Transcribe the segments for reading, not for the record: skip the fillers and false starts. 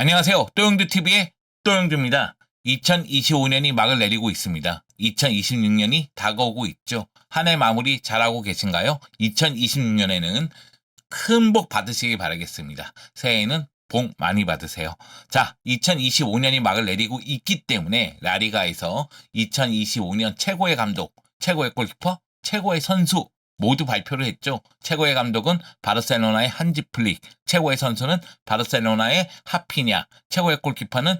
안녕하세요. 또영두TV의 또영두입니다. 2025년이 막을 내리고 있습니다. 2026년이 다가오고 있죠. 한 해 마무리 잘하고 계신가요? 2026년에는 큰 복 받으시길 바라겠습니다. 새해에는 복 많이 받으세요. 자, 2025년이 막을 내리고 있기 때문에 라리가에서 2025년 최고의 감독, 최고의 골키퍼, 최고의 선수 모두 발표를 했죠. 최고의 감독은 바르셀로나의 한지 플릭, 최고의 선수는 바르셀로나의 하피냐, 최고의 골키퍼는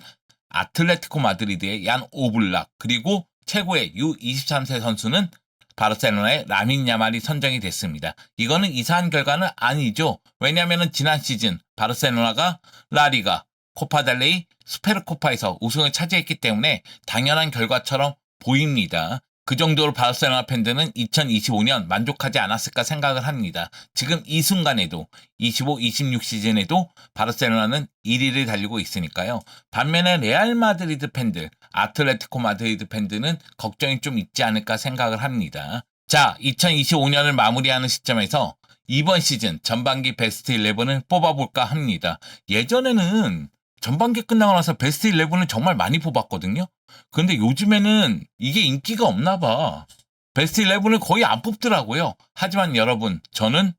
아틀레티코 마드리드의 얀 오블락, 그리고 최고의 U23세 선수는 바르셀로나의 라민 야말이 선정이 됐습니다. 이거는 이상한 결과는 아니죠. 왜냐하면 지난 시즌 바르셀로나가 라리가, 코파델레이, 스페르코파에서 우승을 차지했기 때문에 당연한 결과처럼 보입니다. 그 정도로 바르셀로나 팬들은 2025년 만족하지 않았을까 생각을 합니다. 지금 이 순간에도 25, 26 시즌에도 바르셀로나는 1위를 달리고 있으니까요. 반면에 레알 마드리드 팬들, 아틀레티코 마드리드 팬들은 걱정이 좀 있지 않을까 생각을 합니다. 자, 2025년을 마무리하는 시점에서 이번 시즌 전반기 베스트 11을 뽑아볼까 합니다. 예전에는 전반기 끝나고 나서 베스트 11을 정말 많이 뽑았거든요. 근데 요즘에는 이게 인기가 없나 봐. 베스트 11을 거의 안 뽑더라고요. 하지만 여러분, 저는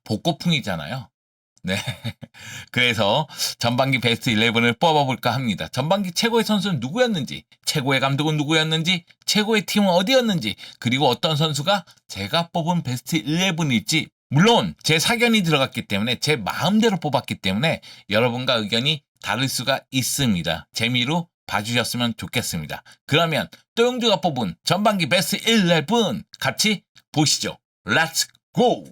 복고풍이잖아요. 네. 그래서 전반기 베스트 11을 뽑아볼까 합니다. 전반기 최고의 선수는 누구였는지, 최고의 감독은 누구였는지, 최고의 팀은 어디였는지, 그리고 어떤 선수가 제가 뽑은 베스트 11일지, 물론 제 사견이 들어갔기 때문에 제 마음대로 뽑았기 때문에 여러분과 의견이 다를 수가 있습니다. 재미로 봐주셨으면 좋겠습니다. 그러면 또영주가 뽑은 전반기 베스트 11 같이 보시죠. 렛츠 고!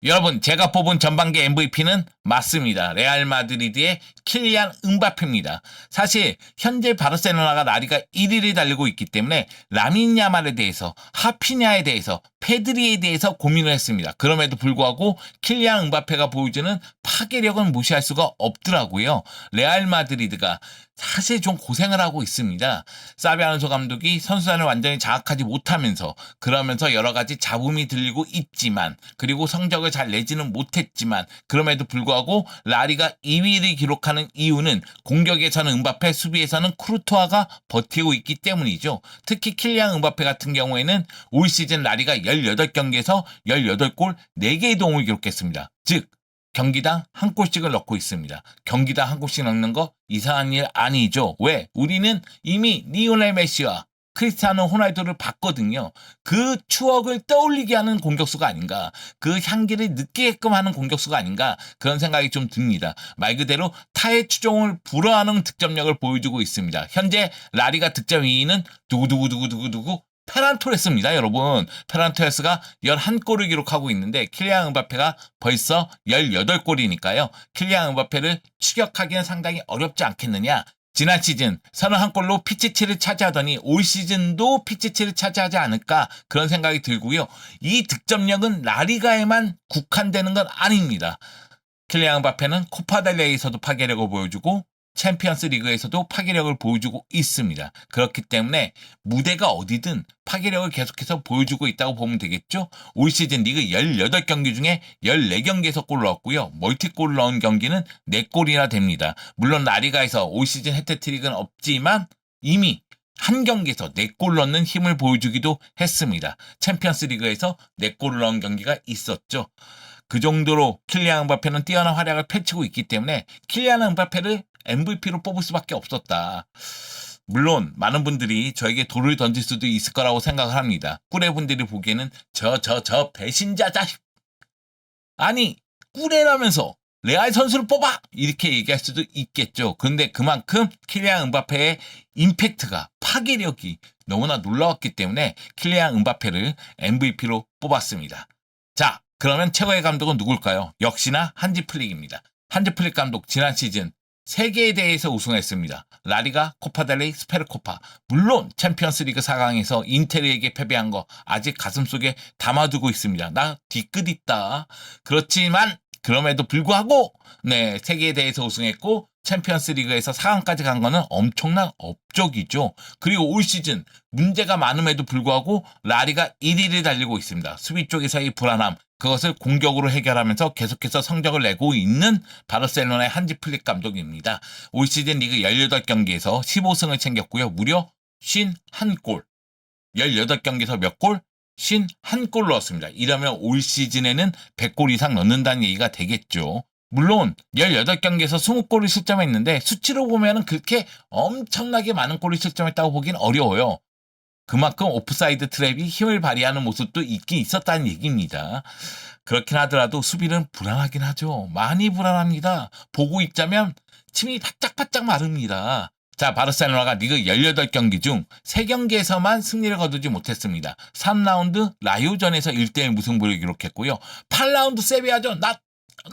여러분, 제가 뽑은 전반기 MVP는 맞습니다. 레알 마드리드의 킬리안 음바페입니다. 사실 현재 바르셀로나가 라리가 1위를 달리고 있기 때문에 라민 야말에 대해서, 하피냐에 대해서, 페드리에 대해서 고민을 했습니다. 그럼에도 불구하고 킬리안 음바페가 보여주는 파괴력은 무시할 수가 없더라고요. 레알 마드리드가 사실 좀 고생을 하고 있습니다. 사비 알론소 감독이 선수단을 완전히 장악하지 못하면서, 그러면서 여러 가지 잡음이 들리고 있지만, 그리고 성적을 잘 내지는 못했지만, 그럼에도 불구하고 라리가 2위를 기록하는 이유는 공격에서는 음바페, 수비에서는 쿠르투아가 버티고 있기 때문이죠. 특히 킬리안 음바페 같은 경우에는 올 시즌 라리가 18경기에서 18골 4개의 도움을 기록했습니다. 즉 경기당 한 골씩을 넣고 있습니다. 경기당 한 골씩 넣는 거 이상한 일 아니죠. 왜? 우리는 이미 리오넬 메시와 크리스티아노 호날두를 봤거든요. 그 추억을 떠올리게 하는 공격수가 아닌가, 그 향기를 느끼게끔 하는 공격수가 아닌가, 그런 생각이 좀 듭니다. 말 그대로 타의 추종을 불허하는 득점력을 보여주고 있습니다. 현재 라리가 득점 2위는 누구 페란 토레스입니다, 여러분. 페란 토레스가 11골을 기록하고 있는데 킬리안 음바페가 벌써 18골이니까요. 킬리안 음바페를 추격하기는 상당히 어렵지 않겠느냐. 지난 시즌 31골로 피치치를 차지하더니 올 시즌도 피치치를 차지하지 않을까, 그런 생각이 들고요. 이 득점력은 라리가에만 국한되는 건 아닙니다. 킬리안 음바페는 코파델레이에서도 파괴력을 보여주고 챔피언스 리그에서도 파괴력을 보여주고 있습니다. 그렇기 때문에 무대가 어디든 파괴력을 계속해서 보여주고 있다고 보면 되겠죠. 올 시즌 리그 18경기 중에 14경기에서 골을 넣었고요. 멀티골을 넣은 경기는 4골이나 됩니다. 물론 라리가에서 올 시즌 해트트릭은 없지만 이미 한 경기에서 4골 넣는 힘을 보여주기도 했습니다. 챔피언스 리그에서 4골을 넣은 경기가 있었죠. 그 정도로 킬리안 음바페는 뛰어난 활약을 펼치고 있기 때문에 킬리안 음바페를 MVP로 뽑을 수밖에 없었다. 물론 많은 분들이 저에게 돌을 던질 수도 있을 거라고 생각을 합니다. 꾸레분들이 보기에는 저 배신자 자식, 아니 꾸레라면서 레알 선수를 뽑아! 이렇게 얘기할 수도 있겠죠. 근데 그만큼 킬리안 음바페의 임팩트가, 파괴력이 너무나 놀라웠기 때문에 킬리안 음바페를 MVP로 뽑았습니다. 자, 그러면 최고의 감독은 누굴까요? 역시나 한지 플릭입니다. 한지 플릭 감독 지난 시즌 3개에 대해서 우승했습니다. 라리가, 코파델레이, 스페르코파. 물론 챔피언스 리그 4강에서 인테르에게 패배한 거 아직 가슴속에 담아두고 있습니다. 나 뒤끝 있다. 그렇지만 그럼에도 불구하고 3개에 대해서 우승했고 챔피언스 리그에서 4강까지 간 거는 엄청난 업적이죠. 그리고 올 시즌 문제가 많음에도 불구하고 라리가 1위를 달리고 있습니다. 수비 쪽에서의 불안함, 그것을 공격으로 해결하면서 계속해서 성적을 내고 있는 바르셀로나의 한지 플릭 감독입니다. 올 시즌 리그 18경기에서 15승을 챙겼고요. 무려 51골. 18경기에서 몇 골? 51골 넣었습니다. 이러면 올 시즌에는 100골 이상 넣는다는 얘기가 되겠죠. 물론 18경기에서 20골을 실점했는데 수치로 보면은 그렇게 엄청나게 많은 골을 실점했다고 보긴 어려워요. 그만큼 오프사이드 트랩이 힘을 발휘하는 모습도 있긴 있었다는 얘기입니다. 그렇긴 하더라도 수비는 불안하긴 하죠. 많이 불안합니다. 보고 있자면 침이 바짝바짝 마릅니다. 자, 바르셀로나가 리그 18경기 중 3경기에서만 승리를 거두지 못했습니다. 3라운드 라요전에서 1대1 무승부를 기록했고요. 8라운드 세비야전 나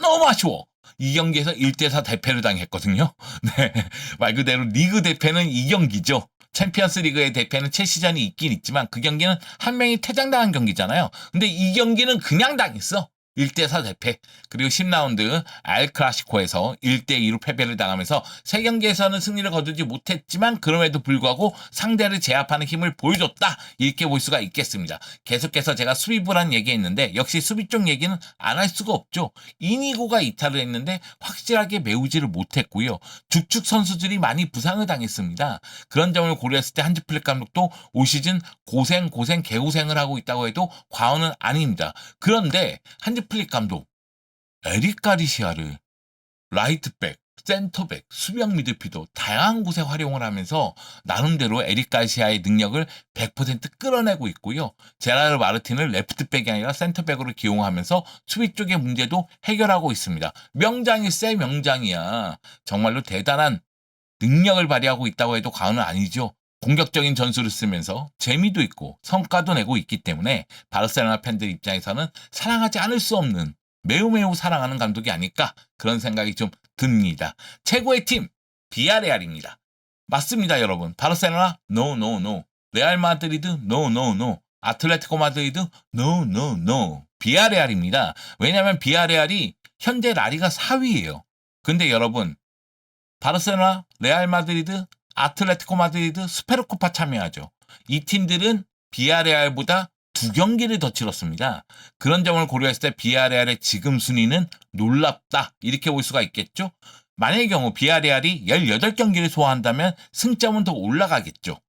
너무 아쉬워. 이 경기에서 1대4 대패를 당했거든요. 네, 말 그대로 리그 대패는 이 경기죠. 챔피언스 리그의 대패는 첼시전이 있긴 있지만 그 경기는 한 명이 퇴장당한 경기잖아요. 근데 이 경기는 그냥 당했어. 1대4 대패. 그리고 10라운드 알클라시코에서 1대2로 패배를 당하면서 3경기에서는 승리를 거두지 못했지만 그럼에도 불구하고 상대를 제압하는 힘을 보여줬다. 이렇게 볼 수가 있겠습니다. 계속해서 제가 수비 불안 얘기했는데 역시 수비 쪽 얘기는 안 할 수가 없죠. 이니고가 이탈을 했는데 확실하게 메우지를 못했고요. 죽축 선수들이 많이 부상을 당했습니다. 그런 점을 고려했을 때 한지 플릭 감독도 올 시즌 개고생을 하고 있다고 해도 과언은 아닙니다. 그런데 한지 플릭 감독 에릭 가리시아를 라이트백, 센터백, 수비형 미드필더 다양한 곳에 활용을 하면서 나름대로 에릭 가리시아의 능력을 100% 끌어내고 있고요. 제라르 마르틴을 레프트백이 아니라 센터백으로 기용하면서 수비 쪽의 문제도 해결하고 있습니다. 명장일세 명장이야. 정말로 대단한 능력을 발휘하고 있다고 해도 과언은 아니죠. 공격적인 전술을 쓰면서 재미도 있고 성과도 내고 있기 때문에 바르셀로나 팬들 입장에서는 사랑하지 않을 수 없는 매우 사랑하는 감독이 아닐까 그런 생각이 좀 듭니다. 최고의 팀 비아레알입니다. 맞습니다, 여러분. 바르셀로나 no. 레알 마드리드 no. 아틀레티코 마드리드 no. 비아레알입니다. 왜냐하면 비아레알이 현재 라리가 4위예요. 근데 여러분 바르셀로나, 레알 마드리드, 아틀레티코 마드리드, 스페르코파 참여하죠. 이 팀들은 비아레알보다 2경기를 더 치렀습니다. 그런 점을 고려했을 때 비아레알의 지금 순위는 놀랍다. 이렇게 볼 수가 있겠죠. 만약의 경우 비아레알이 18경기를 소화한다면 승점은 더 올라가겠죠.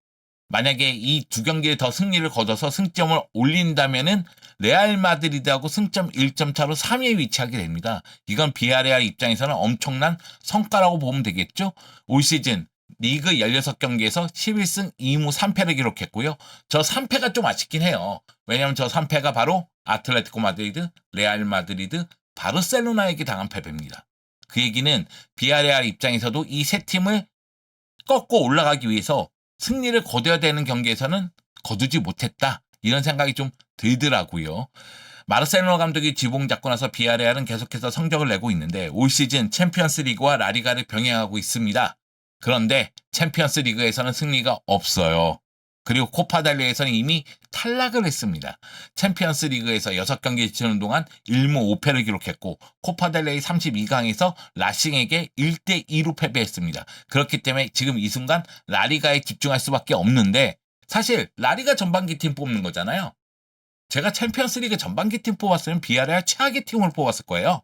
만약에 이 2경기를 더 승리를 거둬서 승점을 올린다면은 레알 마드리드하고 승점 1점 차로 3위에 위치하게 됩니다. 이건 비아레알 입장에서는 엄청난 성과라고 보면 되겠죠. 올 시즌 리그 16경기에서 11승 2무 3패를 기록했고요. 저 3패가 좀 아쉽긴 해요. 왜냐하면 저 3패가 바로 아틀레티코 마드리드, 레알 마드리드, 바르셀로나에게 당한 패배입니다. 그 얘기는 비아레알 입장에서도 이 세 팀을 꺾고 올라가기 위해서 승리를 거둬야 되는 경기에서는 거두지 못했다. 이런 생각이 좀 들더라고요. 마르셀로나 감독이 지붕 잡고 나서 비아레알은 계속해서 성적을 내고 있는데 올 시즌 챔피언스 리그와 라리가를 병행하고 있습니다. 그런데 챔피언스 리그에서는 승리가 없어요. 그리고 코파델레에서는 이미 탈락을 했습니다. 챔피언스 리그에서 6경기 치는 동안 1무 5패를 기록했고 코파델레이 32강에서 라싱에게 1대2로 패배했습니다. 그렇기 때문에 지금 이 순간 라리가에 집중할 수밖에 없는데 사실 라리가 전반기 팀 뽑는 거잖아요. 제가 챔피언스 리그 전반기 팀 뽑았으면 비아레알 최악의 팀을 뽑았을 거예요.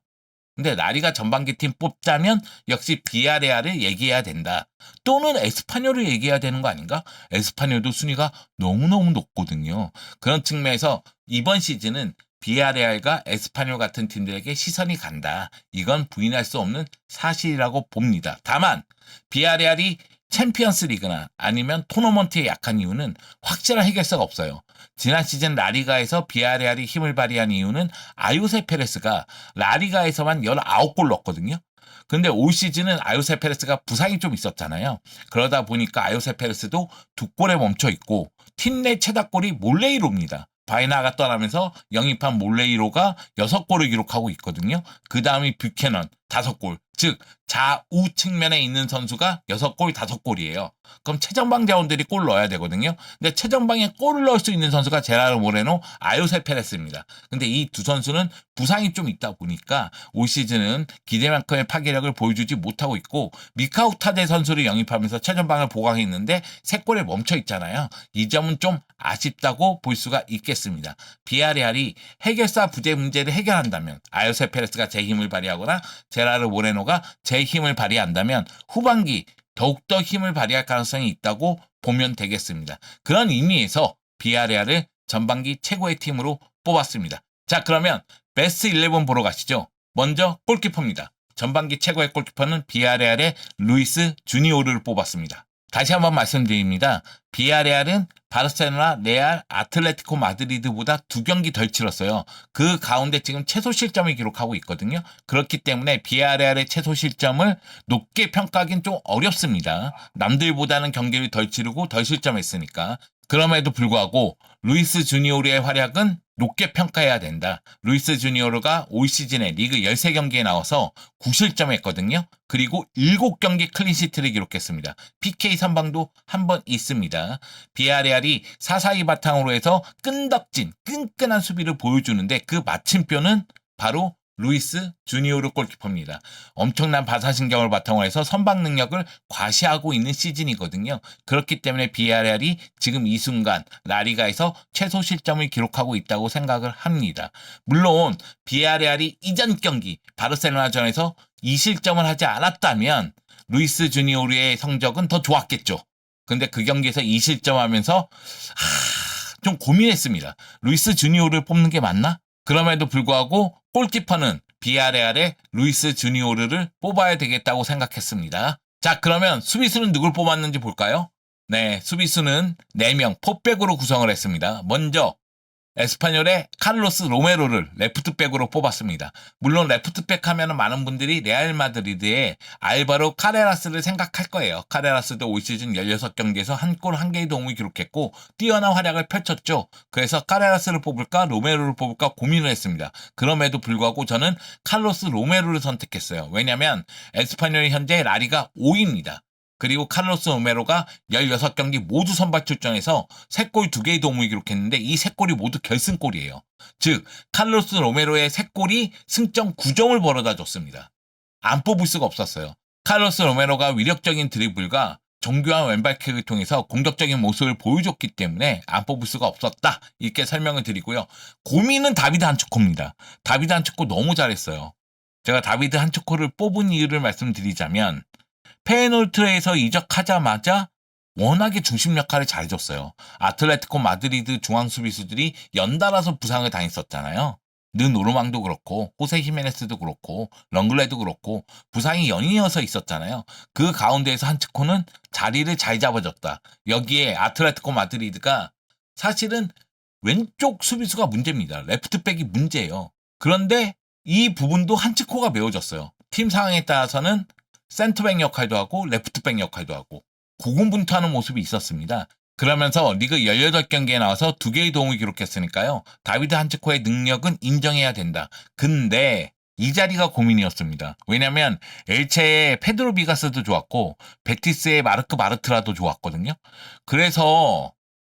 근데 라리가 전반기 팀 뽑자면 역시 비아레알을 얘기해야 된다. 또는 에스파뇰을 얘기해야 되는 거 아닌가? 에스파뇰도 순위가 너무너무 높거든요. 그런 측면에서 이번 시즌은 비아레알과 에스파뇰 같은 팀들에게 시선이 간다. 이건 부인할 수 없는 사실이라고 봅니다. 다만 비아레알이 챔피언스 리그나 아니면 토너먼트에 약한 이유는 확실한 해결사가 없어요. 지난 시즌 라리가에서 비아레알이 힘을 발휘한 이유는 아요세 페레스가 라리가에서만 19골 넣었거든요. 근데 올 시즌은 아요세 페레스가 부상이 좀 있었잖아요. 그러다 보니까 아요세 페레스도 2골에 멈춰 있고 팀 내 최다골이 몰레이로입니다. 바이나가 떠나면서 영입한 몰레이로가 6골을 기록하고 있거든요. 그 다음이 뷰캐넌 5골, 즉 좌우 측면에 있는 선수가 6골, 5골이에요. 그럼 최전방 자원들이 골 넣어야 되거든요. 근데 최전방에 골을 넣을 수 있는 선수가 제라르 모레노, 아요세 페레스입니다. 근데 이 두 선수는 부상이 좀 있다 보니까 올 시즌은 기대만큼의 파괴력을 보여주지 못하고 있고, 미카우 타데 선수를 영입하면서 최전방을 보강했는데 3골에 멈춰 있잖아요. 이 점은 좀 아쉽다고 볼 수가 있겠습니다. 비아레알이 해결사 부재 문제를 해결한다면, 아요세 페레스가 제 힘을 발휘하거나 제라르 모레노가 제 힘을 발휘한다면 후반기 더욱더 힘을 발휘할 가능성이 있다고 보면 되겠습니다. 그런 의미에서 비아레알을 전반기 최고의 팀으로 뽑았습니다. 자, 그러면 베스트 11 보러 가시죠. 먼저 골키퍼입니다. 전반기 최고의 골키퍼는 비아레알의 루이스 주니오르를 뽑았습니다. 다시 한번 말씀드립니다. 비아레알은 바르셀로나, 레알, 아틀레티코 마드리드보다 2경기 덜 치렀어요. 그 가운데 지금 최소 실점을 기록하고 있거든요. 그렇기 때문에 비아레알의 최소 실점을 높게 평가하기는 좀 어렵습니다. 남들보다는 경기를 덜 치르고 덜 실점했으니까. 그럼에도 불구하고 루이스 주니오르의 활약은 높게 평가해야 된다. 루이스 주니오르가 올 시즌에 리그 13경기에 나와서 9실점했거든요. 그리고 7경기 클린시트를 기록했습니다. PK 선방도 한 번 있습니다. 비아레알이 4-4-2 바탕으로 해서 끈덕진, 끈끈한 수비를 보여주는데 그 마침표는 바로 루이스 주니오르 골키퍼입니다. 엄청난 바사신경을 바탕으로 해서 선방 능력을 과시하고 있는 시즌이거든요. 그렇기 때문에 비아레알이 지금 이 순간 라리가에서 최소 실점을 기록하고 있다고 생각을 합니다. 물론 비아레알이 이전 경기 바르셀로나전에서 2실점을 하지 않았다면 루이스 주니오르의 성적은 더 좋았겠죠. 근데 그 경기에서 2실점하면서 좀 고민했습니다. 루이스 주니오르를 뽑는 게 맞나? 그럼에도 불구하고 골키퍼는 비아레알의 루이스 주니오르를 뽑아야 되겠다고 생각했습니다. 자, 그러면 수비수는 누굴 뽑았는지 볼까요? 네, 수비수는 4명 포백으로 구성을 했습니다. 먼저 에스파뇰의 카를로스 로메로를 레프트백으로 뽑았습니다. 물론 레프트백 하면 많은 분들이 레알 마드리드의 알바로 카레라스를 생각할 거예요. 카레라스도 올 시즌 16경기에서 한 골 1개의 도움을 기록했고 뛰어난 활약을 펼쳤죠. 그래서 카레라스를 뽑을까 로메로를 뽑을까 고민을 했습니다. 그럼에도 불구하고 저는 카를로스 로메로를 선택했어요. 왜냐하면 에스파뇰이 현재 라리가 5위입니다. 그리고 카를로스 로메로가 16경기 모두 선발 출전해서 3골 2개의 도움을 기록했는데 이 3골이 모두 결승골이에요. 즉 카를로스 로메로의 3골이 승점 9점을 벌어다 줬습니다. 안 뽑을 수가 없었어요. 카를로스 로메로가 위력적인 드리블과 정교한 왼발킥을 통해서 공격적인 모습을 보여줬기 때문에 안 뽑을 수가 없었다. 이렇게 설명을 드리고요. 고민은 다비드 한초코입니다. 다비드 한초코 너무 잘했어요. 제가 다비드 한초코를 뽑은 이유를 말씀드리자면 페노르트에서 이적하자마자 워낙에 중심 역할을 잘해줬어요. 아틀레티코 마드리드 중앙 수비수들이 연달아서 부상을 당했었잖아요. 느노르망도 그렇고 호세 히메네스도 그렇고 렁글레도 그렇고 부상이 연이어서 있었잖아요. 그 가운데에서 한츠코는 자리를 잘 잡아줬다. 여기에 아틀레티코 마드리드가 사실은 왼쪽 수비수가 문제입니다. 레프트백이 문제예요. 그런데 이 부분도 한츠코가 메워졌어요. 팀 상황에 따라서는 센터백 역할도 하고 레프트백 역할도 하고 고군분투하는 모습이 있었습니다. 그러면서 리그 18경기에 나와서 2개의 도움을 기록했으니까요. 다비드 한츠코의 능력은 인정해야 된다. 근데 이 자리가 고민이었습니다. 왜냐면 엘체의 페드로 비가스도 좋았고 베티스의 마르크 마르트라도 좋았거든요. 그래서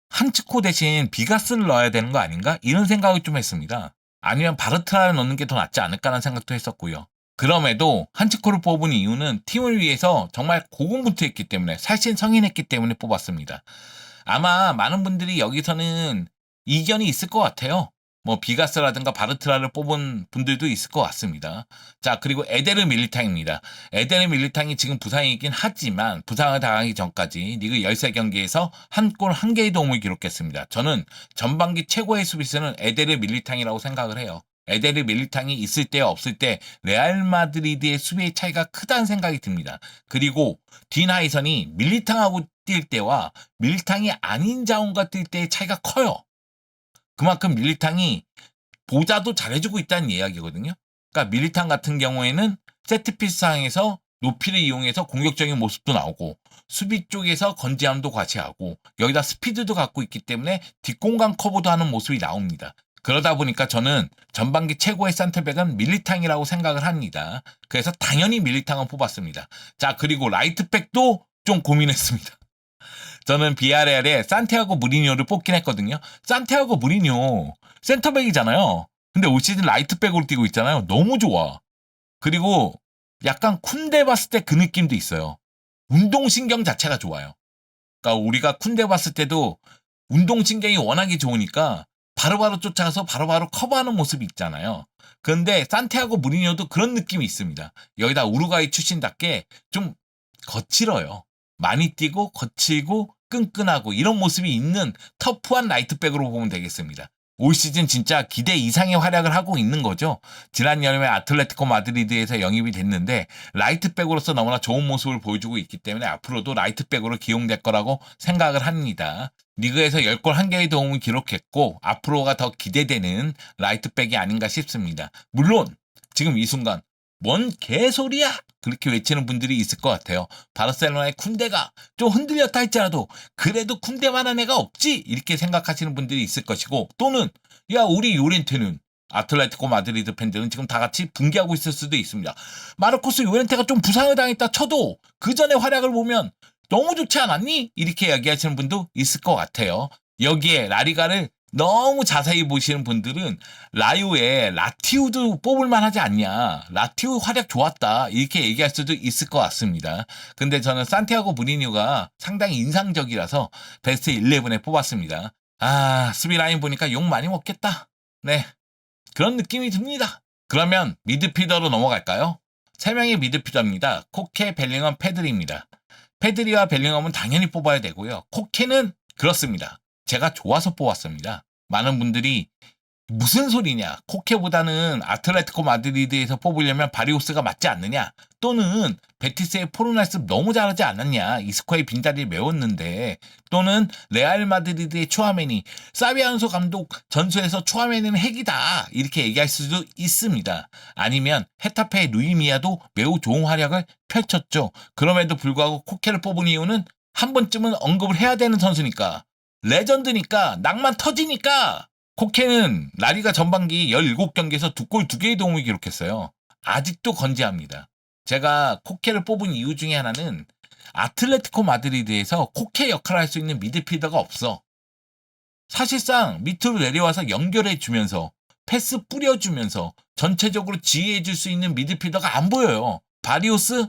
한츠코 대신 비가스를 넣어야 되는 거 아닌가? 이런 생각을 좀 했습니다. 아니면 바르트라를 넣는 게 더 낫지 않을까라는 생각도 했었고요. 그럼에도 한츠코를 뽑은 이유는 팀을 위해서 정말 고군분투했기 때문에 살신성인했기 때문에 뽑았습니다. 아마 많은 분들이 여기서는 이견이 있을 것 같아요. 뭐 비가스라든가 바르트라를 뽑은 분들도 있을 것 같습니다. 자, 그리고 에데르 밀리탕입니다. 에데르 밀리탕이 지금 부상이긴 하지만 부상을 당하기 전까지 리그 13경기에서 한 골 1개의 도움을 기록했습니다. 저는 전반기 최고의 수비수는 에데르 밀리탕이라고 생각을 해요. 에데르 밀리탕이 있을 때 없을 때 레알 마드리드의 수비의 차이가 크다는 생각이 듭니다. 그리고 딘하이선이 밀리탕하고 뛸 때와 밀리탕이 아닌 자원과 뛸 때의 차이가 커요. 그만큼 밀리탕이 보자도 잘해주고 있다는 이야기거든요. 그러니까 밀리탕 같은 경우에는 세트피스 상황에서 높이를 이용해서 공격적인 모습도 나오고 수비 쪽에서 건재함도 과시하고 여기다 스피드도 갖고 있기 때문에 뒷공간 커버도 하는 모습이 나옵니다. 그러다 보니까 저는 전반기 최고의 센터백은 밀리탕이라고 생각을 합니다. 그래서 당연히 밀리탕을 뽑았습니다. 자, 그리고 라이트백도 좀 고민했습니다. 저는 비아레알에 산티아고 무리뉴를 뽑긴 했거든요. 산티아고 무리뉴 센터백이잖아요. 근데 올 시즌 라이트백으로 뛰고 있잖아요. 너무 좋아. 그리고 약간 쿤데 봤을 때 그 느낌도 있어요. 운동신경 자체가 좋아요. 그러니까 우리가 쿤데 봤을 때도 운동신경이 워낙에 좋으니까 바로바로 쫓아가서 바로바로 커버하는 모습이 있잖아요. 그런데 산티아고 무리뉴도 그런 느낌이 있습니다. 여기다 우루과이 출신답게 좀 거칠어요. 많이 뛰고 거칠고 끈끈하고 이런 모습이 있는 터프한 라이트백으로 보면 되겠습니다. 올 시즌 진짜 기대 이상의 활약을 하고 있는 거죠. 지난 여름에 아틀레티코 마드리드에서 영입이 됐는데 라이트백으로서 너무나 좋은 모습을 보여주고 있기 때문에 앞으로도 라이트백으로 기용될 거라고 생각을 합니다. 리그에서 10골 1개의 도움을 기록했고 앞으로가 더 기대되는 라이트백이 아닌가 싶습니다. 물론 지금 이 순간 뭔 개소리야! 그렇게 외치는 분들이 있을 것 같아요. 바르셀로나의 쿤데가 좀 흔들렸다 할지라도 그래도 쿤데만한 애가 없지! 이렇게 생각하시는 분들이 있을 것이고 또는 야 우리 요렌테는 아틀레티코 마드리드 팬들은 지금 다 같이 붕괴하고 있을 수도 있습니다. 마르코스 요렌테가 좀 부상을 당했다 쳐도 그 전에 활약을 보면 너무 좋지 않았니? 이렇게 이야기하시는 분도 있을 것 같아요. 여기에 라리가를 너무 자세히 보시는 분들은 라유에 라티우도 뽑을만 하지 않냐. 라티우 활약 좋았다. 이렇게 얘기할 수도 있을 것 같습니다. 근데 저는 산티아고 무리뉴가 상당히 인상적이라서 베스트 11에 뽑았습니다. 아, 수비 라인 보니까 욕 많이 먹겠다. 네. 그런 느낌이 듭니다. 그러면 미드필더로 넘어갈까요? 3명의 미드필더입니다. 코케, 벨링엄, 페드리입니다. 페드리와 벨링엄은 당연히 뽑아야 되고요. 코케는 그렇습니다. 제가 좋아서 뽑았습니다. 많은 분들이 무슨 소리냐? 코케보다는 아틀레티코 마드리드에서 뽑으려면 바리오스가 맞지 않느냐? 또는 베티스의 포르날스 너무 잘하지 않았냐? 이스코의 빈자리를 메웠는데 또는 레알 마드리드의 추아메니 사비 알론소 감독 전술에서 추아메니는 핵이다 이렇게 얘기할 수도 있습니다. 아니면 헤타페의 루이미아도 매우 좋은 활약을 펼쳤죠. 그럼에도 불구하고 코케를 뽑은 이유는 한 번쯤은 언급을 해야 되는 선수니까 레전드니까 낭만 터지니까. 코케는 라리가 전반기 17경기에서 2골 2개의 도움을 기록했어요. 아직도 건재합니다. 제가 코케를 뽑은 이유 중에 하나는 아틀레티코 마드리드에서 코케 역할을 할 수 있는 미드필더가 없어. 사실상 밑으로 내려와서 연결해주면서 패스 뿌려주면서 전체적으로 지휘해줄 수 있는 미드필더가 안 보여요. 바리오스?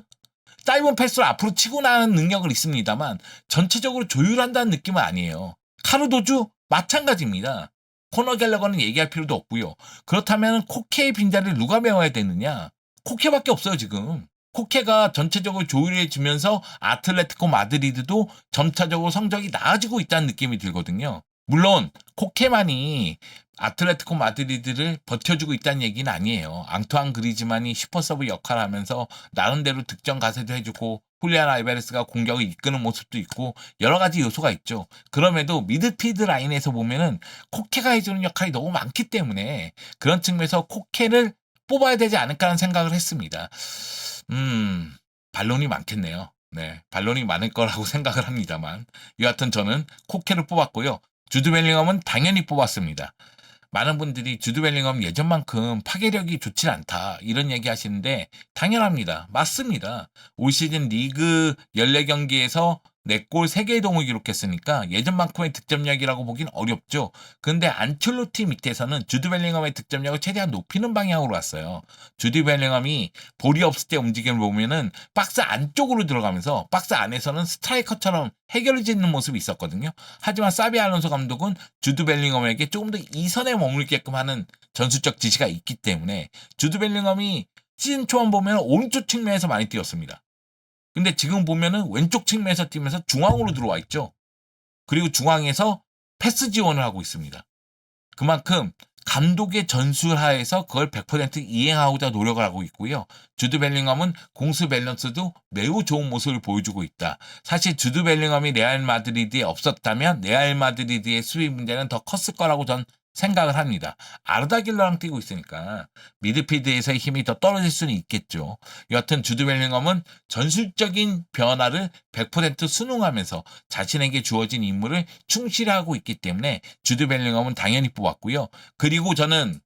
짧은 패스로 앞으로 치고 나가는 능력은 있습니다만 전체적으로 조율한다는 느낌은 아니에요. 카르도주? 마찬가지입니다. 코너 갤러거는 얘기할 필요도 없고요. 그렇다면 코케의 빈자리를 누가 메워야 되느냐? 코케밖에 없어요 지금. 코케가 전체적으로 조율해주면서 아틀레티코 마드리드도 점차적으로 성적이 나아지고 있다는 느낌이 들거든요. 물론 코케만이 아틀레티코 마드리드를 버텨주고 있다는 얘기는 아니에요. 앙투안 그리즈만이 슈퍼서브 역할을 하면서 나름대로 득점 가세도 해주고 훌리안 알베레스가 공격을 이끄는 모습도 있고 여러 가지 요소가 있죠. 그럼에도 미드필드 라인에서 보면은 코케가 해주는 역할이 너무 많기 때문에 그런 측면에서 코케를 뽑아야 되지 않을까 하는 생각을 했습니다. 반론이 많겠네요. 네, 반론이 많을 거라고 생각을 합니다만 여하튼 저는 코케를 뽑았고요. 주드 벨링엄은 당연히 뽑았습니다. 많은 분들이 주드 벨링엄 예전만큼 파괴력이 좋지 않다 이런 얘기 하시는데 당연합니다. 맞습니다. 올 시즌 리그 14경기에서 4골 3개의 도움을 기록했으니까 예전만큼의 득점력이라고 보긴 어렵죠. 근데 안첼로티 밑에서는 주드 벨링엄의 득점력을 최대한 높이는 방향으로 왔어요. 주드 벨링엄이 볼이 없을 때 움직임을 보면은 박스 안쪽으로 들어가면서 박스 안에서는 스트라이커처럼 해결을 짓는 모습이 있었거든요. 하지만 사비 알론소 감독은 주드 벨링엄에게 조금 더 이선에 머물게끔 하는 전술적 지시가 있기 때문에 주드 벨링엄이 시즌 초반 보면 오른쪽 측면에서 많이 뛰었습니다. 근데 지금 보면은 왼쪽 측면에서 뛰면서 중앙으로 들어와 있죠. 그리고 중앙에서 패스 지원을 하고 있습니다. 그만큼 감독의 전술하에서 그걸 100% 이행하고자 노력을 하고 있고요. 주드 벨링엄은 공수 밸런스도 매우 좋은 모습을 보여주고 있다. 사실 주드 벨링엄이 레알 마드리드에 없었다면 레알 마드리드의 수비 문제는 더 컸을 거라고 전 생각을 합니다. 아르다 길러랑 뛰고 있으니까 미드필드에서의 힘이 더 떨어질 수는 있겠죠. 여하튼 주드 벨링엄은 전술적인 변화를 100% 순응하면서 자신에게 주어진 임무를 충실히 하고 있기 때문에 주드 벨링엄은 당연히 뽑았고요. 그리고 저는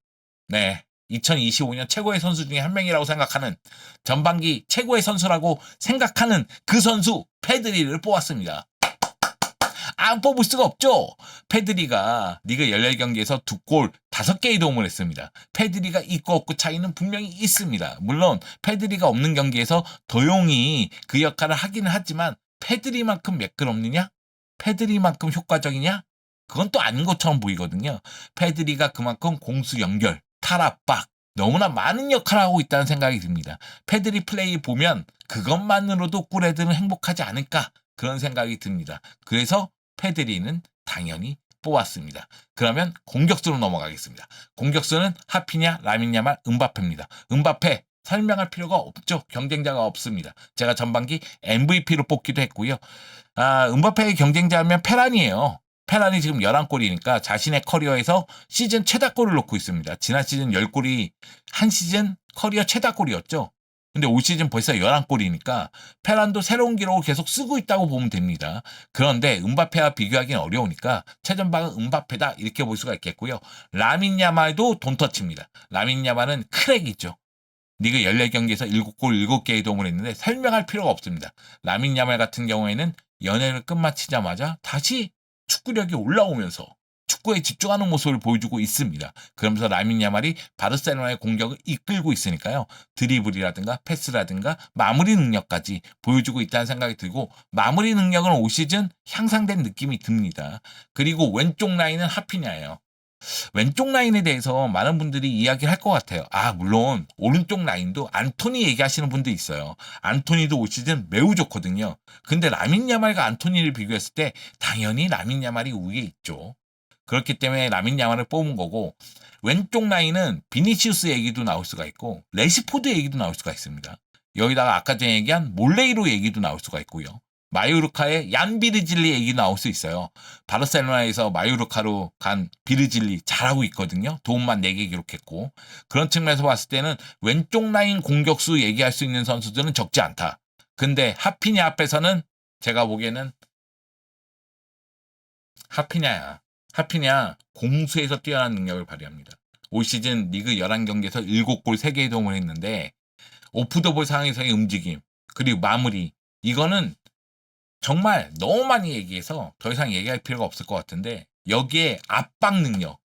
2025년 최고의 선수 중에 한 명이라고 생각하는, 전반기 최고의 선수라고 생각하는 그 선수 페드리를 뽑았습니다. 안 뽑을 수가 없죠. 페드리가 리그 14경기에서 2골 5개의 도움을 했습니다. 페드리가 있고 없고 차이는 분명히 있습니다. 물론 페드리가 없는 경기에서 도용이 그 역할을 하기는 하지만 페드리만큼 매끄럽느냐? 페드리만큼 효과적이냐? 그건 또 아닌 것처럼 보이거든요. 페드리가 그만큼 공수 연결, 탈압박, 너무나 많은 역할을 하고 있다는 생각이 듭니다. 페드리 플레이 보면 그것만으로도 꿀애들은 행복하지 않을까, 그런 생각이 듭니다. 그래서 페드리는 당연히 뽑았습니다. 그러면 공격수로 넘어가겠습니다. 공격수는 하피냐, 라민 야말, 음바페입니다. 음바페 설명할 필요가 없죠. 경쟁자가 없습니다. 제가 전반기 MVP로 뽑기도 했고요. 음바페의 경쟁자면 페란이에요. 페란이 지금 11골이니까 자신의 커리어에서 시즌 최다골을 놓고 있습니다. 지난 시즌 10골이 한 시즌 커리어 최다골이었죠. 근데 올 시즌 벌써 11골이니까 페란도 새로운 기록을 계속 쓰고 있다고 보면 됩니다. 그런데 음바페와 비교하기는 어려우니까 최전방은 음바페다, 이렇게 볼 수가 있겠고요. 라민 야말도 돈터치입니다. 라민 야말은 크랙이죠. 리그 14경기에서 7골 7개의 도움을 했는데 설명할 필요가 없습니다. 라민 야말 같은 경우에는 연애를 끝마치자마자 다시 축구력이 올라오면서 축구에 집중하는 모습을 보여주고 있습니다. 그러면서 라민 야말이 바르셀로나의 공격을 이끌고 있으니까요. 드리블이라든가 패스라든가 마무리 능력까지 보여주고 있다는 생각이 들고, 마무리 능력은 올 시즌 향상된 느낌이 듭니다. 그리고 왼쪽 라인은 하피냐예요. 왼쪽 라인에 대해서 많은 분들이 이야기를 할 것 같아요. 물론 오른쪽 라인도 안토니 얘기하시는 분도 있어요. 안토니도 올 시즌 매우 좋거든요. 근데 라민 야말과 안토니를 비교했을 때 당연히 라민 야말이 우위에 있죠. 그렇기 때문에 라민 야말을 뽑은 거고, 왼쪽 라인은 비니시우스 얘기도 나올 수가 있고 레시포드 얘기도 나올 수가 있습니다. 여기다가 아까 전에 얘기한 몰레이로 얘기도 나올 수가 있고요. 마요르카의 얀 비르질리 얘기도 나올 수 있어요. 바르셀로나에서 마요르카로 간 비르질리 잘하고 있거든요. 도움만 4개 기록했고, 그런 측면에서 봤을 때는 왼쪽 라인 공격수 얘기할 수 있는 선수들은 적지 않다. 근데 하피냐 앞에서는 제가 보기에는 하피냐야. 하피냐 공수에서 뛰어난 능력을 발휘합니다. 올 시즌 리그 11경기에서 7골 3개의 도움을 했는데 오프더볼 상황에서의 움직임, 그리고 마무리, 이거는 정말 너무 많이 얘기해서 더 이상 얘기할 필요가 없을 것 같은데, 여기에 압박 능력,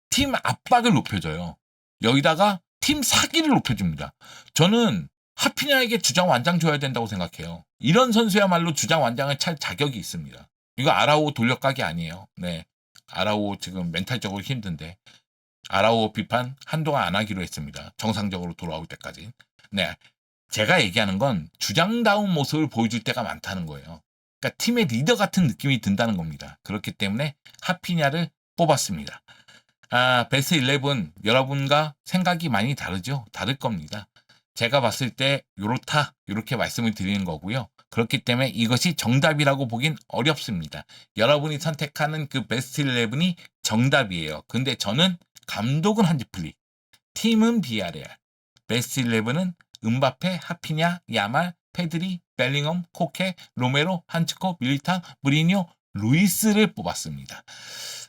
팀 압박을 높여줘요. 여기다가 팀 사기를 높여줍니다. 저는 하피냐에게 주장 완장 줘야 된다고 생각해요. 이런 선수야말로 주장 완장을 찰 자격이 있습니다. 이거 아라오 돌려가기 아니에요. 아라오 지금 멘탈적으로 힘든데 아라오 비판 한동안 안 하기로 했습니다. 정상적으로 돌아올 때까지. 제가 얘기하는 건 주장다운 모습을 보여줄 때가 많다는 거예요. 그러니까 팀의 리더 같은 느낌이 든다는 겁니다. 그렇기 때문에 하피냐를 뽑았습니다. 베스트 11 여러분과 생각이 많이 다르죠? 다를 겁니다. 제가 봤을 때 요렇다, 이렇게 말씀을 드리는 거고요. 그렇기 때문에 이것이 정답이라고 보긴 어렵습니다. 여러분이 선택하는 그 베스트 11이 정답이에요. 근데 저는 감독은 한지 플릭, 팀은 비아레알, 베스트 11은 음바페, 하피냐, 야말, 페드리, 벨링엄, 코케, 로메로, 한츠코, 밀리탕, 무리뉴, 루이스를 뽑았습니다.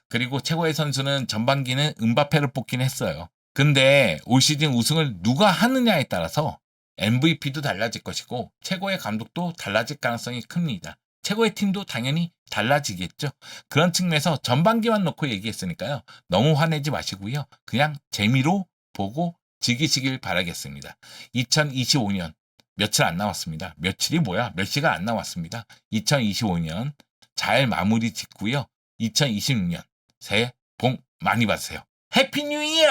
그리고 최고의 선수는 전반기는 음바페를 뽑긴 했어요. 근데 올 시즌 우승을 누가 하느냐에 따라서 MVP도 달라질 것이고 최고의 감독도 달라질 가능성이 큽니다. 최고의 팀도 당연히 달라지겠죠. 그런 측면에서 전반기만 놓고 얘기했으니까요. 너무 화내지 마시고요. 그냥 재미로 보고 즐기시길 바라겠습니다. 2025년 며칠 안 남았습니다. 며칠이 뭐야? 몇 시간 안 남았습니다. 2025년 잘 마무리 짓고요. 2026년 새해 복 많이 받으세요. 해피 뉴 이어!